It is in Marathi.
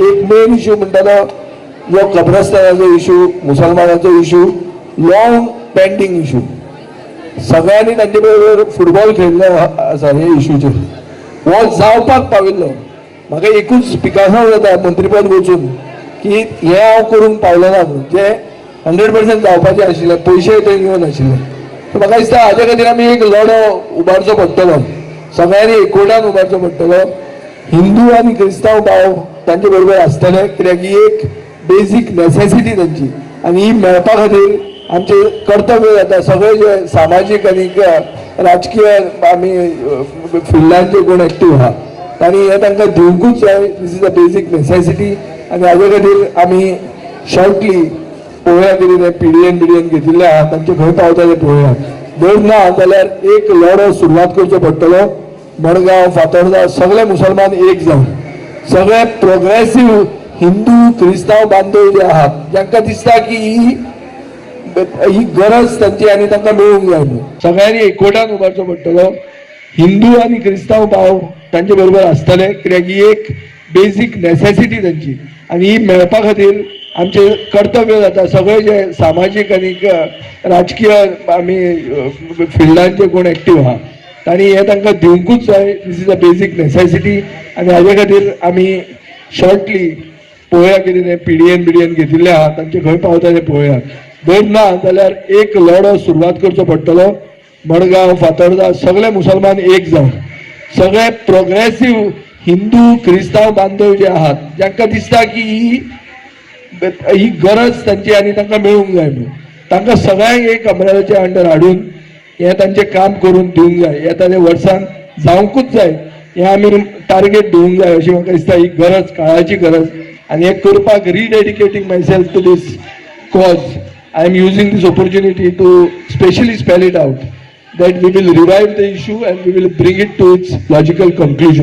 एक मेन इश्यू म्हणटालो जो कब्रस्तानाचो इश्यू, मुसलमानाचो इश्यू, लॉंग पेंडिंग इश्यू. सगळ्यांनी तांचे बरोबर फुटबॉल खेळिल्लो आसा हे इश्यूचेर. हो जावपाक पाविल्लो. म्हाका एकूच पिकासांव जाता मंत्रीपद वचून की हे हांव करूंक पावलो ना म्हणून, जे 100% जावपाचें आशिल्लें, पयशे थंय घेवन आशिल्ले. सो म्हाका दिसता हाजे खातीर आमी एक लढो उबारचो पडटलो. सगळ्यांनी एकवटान उबारचो पडटलो. हिंदू आनी क्रिस्तांव भाव तांचे बरोबर आसतले, कित्याक ही एक बेजीक नेसेसिटी तांची, आनी ही मेळपा खातीर आमचे कर्तव्य जाता. सगळे जे सामाजीक आनी राजकीय आमी फिल्डांचे कोण एक्टीव आहा तांणी हे तांकां दिवंकूच जाय. This is a basic necessity. आनी हाजे खातीर आमी शॉर्टली पळोवया कितें ते पिडिएन घेतिल्ले आहा तांचे खंय पावता ते पळोवया. जर ना जाल्यार एक लढो सुरवात करचो पडटलो. मडगांव, फातोर्डा सगळे मुसलमान एक जावन, सगळे प्रोग्रेसिव्ह हिंदू क्रिस्तांव बांधव जे आहात जांकां दिसता की ही गरज तांची आनी तांकां मेळूंक जाय म्हणून, सगळ्यांनी एकवटान उबारचो पडटलो. हिंदू आनी क्रिस्तांव भाव तांचे बरोबर आसतले, कित्याक ही एक बेजीक नेसेसिटी तांची, आनी ही मेळपा खातीर आमचे कर्तव्य जाता. सगळे जे सामाजीक आनी राजकीय आमी फिल्डांचे कोण एक्टीव आहा तांणी हे तांकां दिवंकूच जाय. This is a basic necessity. आनी हाजे खातीर आमी शॉर्टली पळोवया कितें ते पिडिएन घेतिल्ले आहा तांचे खंय पावता ते पळोवया. जर ना जाल्यार एक लढो सुरवात करचो पडटलो. मडगांव, फातोर्डा सगळे मुसलमान एक जावन, सगळे प्रोग्रेसिव्ह हिंदू क्रिस्तांव बांधव जे आहात जांकां दिसता की ही गरज तांची आनी तांकां मेळूंक जाय म्हणून, तांकां सगळ्यांक एक अम्ब्रेलाच्या अंडर हाडून हे तांचें काम करून दिवंक जाय. येता त्या वर्सान जावंकूच जाय. हे आमी टार्गेट दिवंक जाय अशी म्हाका दिसता. ही गरज, काळाची गरज, आनी हे करपाक rededicating myself to this cause. I am using this opportunity to specially spell it out that we will revive the issue and we will bring it to its logical conclusion.